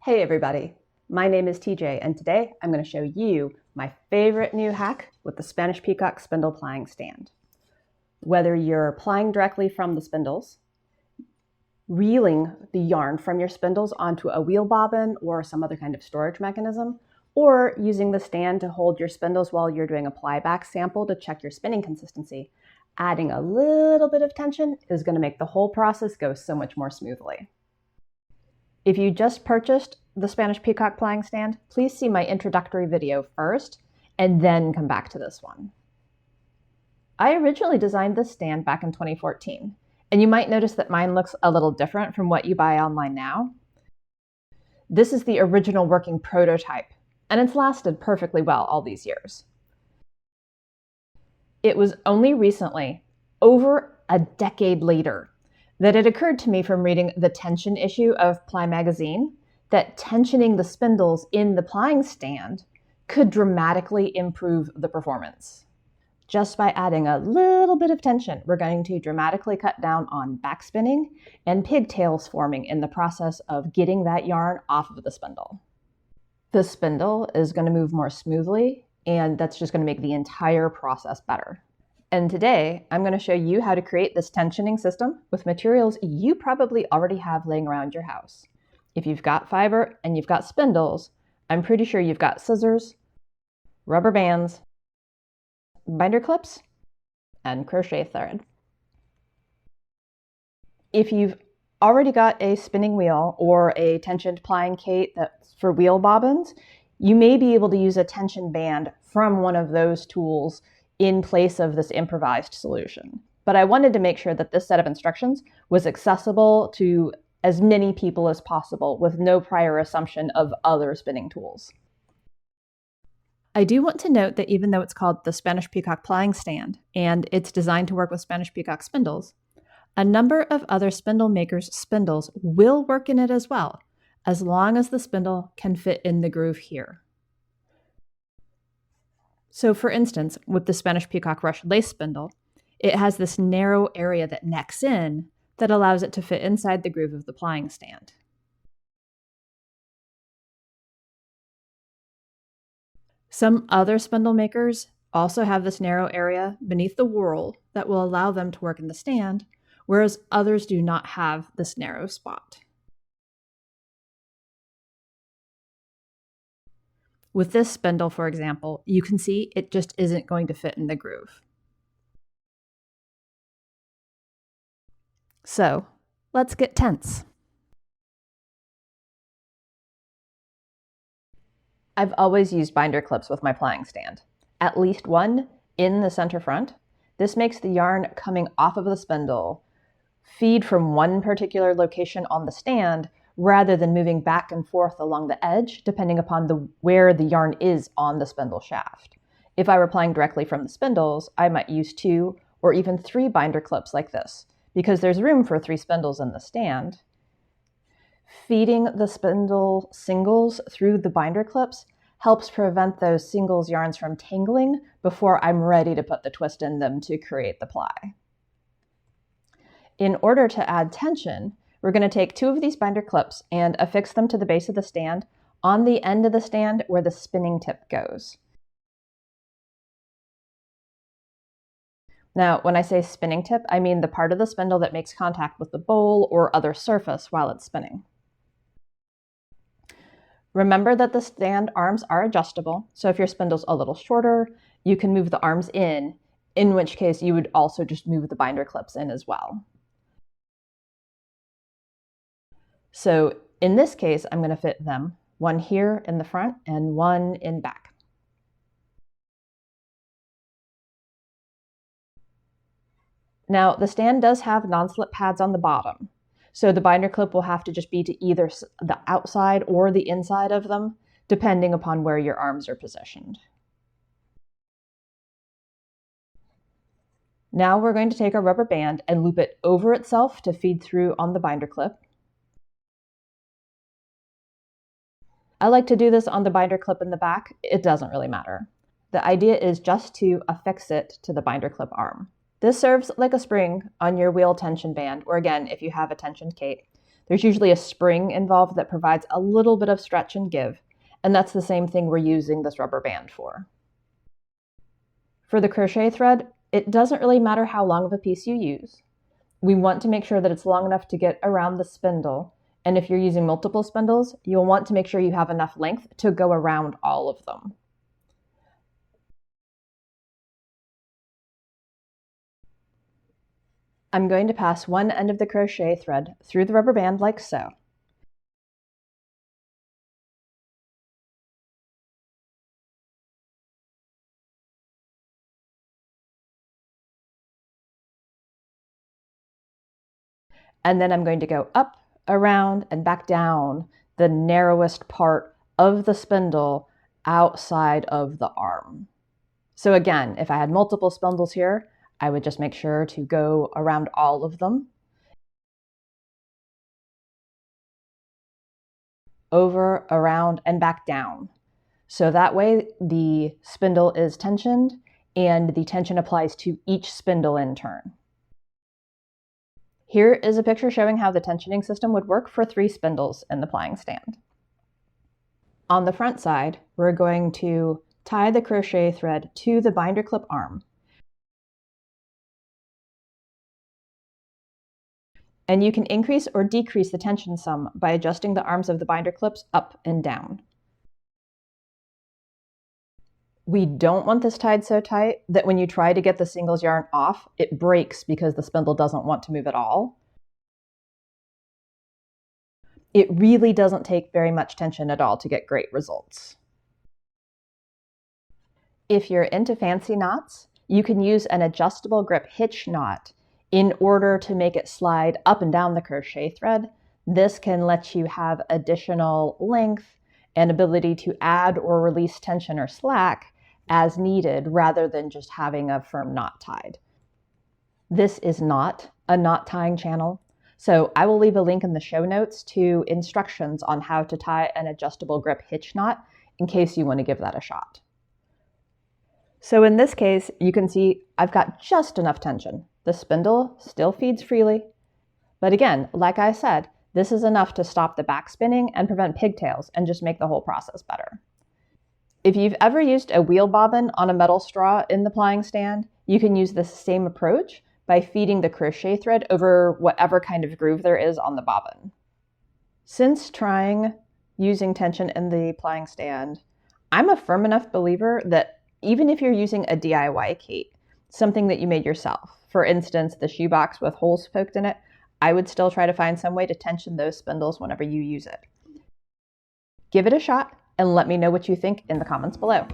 Hey everybody, my name is TJ and today I'm going to show you my favorite new hack with the Spanish Peacock spindle plying stand. Whether you're plying directly from the spindles, reeling the yarn from your spindles onto a wheel bobbin or some other kind of storage mechanism, or using the stand to hold your spindles while you're doing a ply back sample to check your spinning consistency, adding a little bit of tension is going to make the whole process go so much more smoothly. If you just purchased the Spanish Peacock plying stand, please see my introductory video first and then come back to this one. I originally designed this stand back in 2014, and you might notice that mine looks a little different from what you buy online now. This is the original working prototype, and it's lasted perfectly well all these years. It was only recently, over a decade later, that it occurred to me from reading the tension issue of Ply Magazine that tensioning the spindles in the plying stand could dramatically improve the performance. Just by adding a little bit of tension, we're going to dramatically cut down on backspinning and pigtails forming in the process of getting that yarn off of the spindle. The spindle is going to move more smoothly, and that's just going to make the entire process better. And today, I'm going to show you how to create this tensioning system with materials you probably already have laying around your house. If you've got fiber and you've got spindles, I'm pretty sure you've got scissors, rubber bands, binder clips, and crochet thread. If you've already got a spinning wheel or a tensioned plying kate that's for wheel bobbins, you may be able to use a tension band from one of those tools in place of this improvised solution. But I wanted to make sure that this set of instructions was accessible to as many people as possible with no prior assumption of other spinning tools. I do want to note that even though it's called the Spanish Peacock plying stand and it's designed to work with Spanish Peacock spindles, a number of other spindle makers' spindles will work in it as well, as long as the spindle can fit in the groove here. So for instance, with the Spanish Peacock Rush lace spindle, it has this narrow area that necks in that allows it to fit inside the groove of the plying stand. Some other spindle makers also have this narrow area beneath the whorl that will allow them to work in the stand, whereas others do not have this narrow spot. With this spindle, for example, you can see it just isn't going to fit in the groove. So let's get tense. I've always used binder clips with my plying stand, at least one in the center front. This makes the yarn coming off of the spindle feed from one particular location on the stand rather than moving back and forth along the edge, depending upon where the yarn is on the spindle shaft. If I were plying directly from the spindles, I might use 2 or even 3 binder clips like this, because there's room for 3 spindles in the stand. Feeding the spindle singles through the binder clips helps prevent those singles yarns from tangling before I'm ready to put the twist in them to create the ply. In order to add tension, we're going to take 2 of these binder clips and affix them to the base of the stand on the end of the stand where the spinning tip goes. Now, when I say spinning tip, I mean the part of the spindle that makes contact with the bowl or other surface while it's spinning. Remember that the stand arms are adjustable, so if your spindle's a little shorter, you can move the arms in which case you would also just move the binder clips in as well. So in this case, I'm going to fit them, one here in the front and one in back. Now, the stand does have non-slip pads on the bottom, so the binder clip will have to just be to either the outside or the inside of them, depending upon where your arms are positioned. Now we're going to take our rubber band and loop it over itself to feed through on the binder clip. I like to do this on the binder clip in the back. It doesn't really matter. The idea is just to affix it to the binder clip arm. This serves like a spring on your wheel tension band, or again, if you have a tensioned kate. there's usually a spring involved that provides a little bit of stretch and give, and that's the same thing we're using this rubber band for. For the crochet thread, it doesn't really matter how long of a piece you use. We want to make sure that it's long enough to get around the spindle, and if you're using multiple spindles, you'll want to make sure you have enough length to go around all of them. I'm going to pass one end of the crochet thread through the rubber band like so. And then I'm going to go up, around, and back down the narrowest part of the spindle outside of the arm. So again, if I had multiple spindles here, I would just make sure to go around all of them, over, around, and back down. So that way the spindle is tensioned and the tension applies to each spindle in turn. Here is a picture showing how the tensioning system would work for 3 spindles in the plying stand. On the front side, we're going to tie the crochet thread to the binder clip arm. And you can increase or decrease the tension some by adjusting the arms of the binder clips up and down. We don't want this tied so tight that when you try to get the singles yarn off, it breaks because the spindle doesn't want to move at all. It really doesn't take very much tension at all to get great results. If you're into fancy knots, you can use an adjustable grip hitch knot in order to make it slide up and down the crochet thread. This can let you have additional length and ability to add or release tension or slack as needed rather than just having a firm knot tied. This is not a knot tying channel, so I will leave a link in the show notes to instructions on how to tie an adjustable grip hitch knot in case you want to give that a shot. So in this case, you can see I've got just enough tension. The spindle still feeds freely, but again, like I said, this is enough to stop the back spinning and prevent pigtails and just make the whole process better. If you've ever used a wheel bobbin on a metal straw in the plying stand, you can use this same approach by feeding the crochet thread over whatever kind of groove there is on the bobbin. Since trying using tension in the plying stand, I'm a firm enough believer that even if you're using a DIY kit, something that you made yourself, for instance, the shoebox with holes poked in it, I would still try to find some way to tension those spindles whenever you use it. Give it a shot and let me know what you think in the comments below.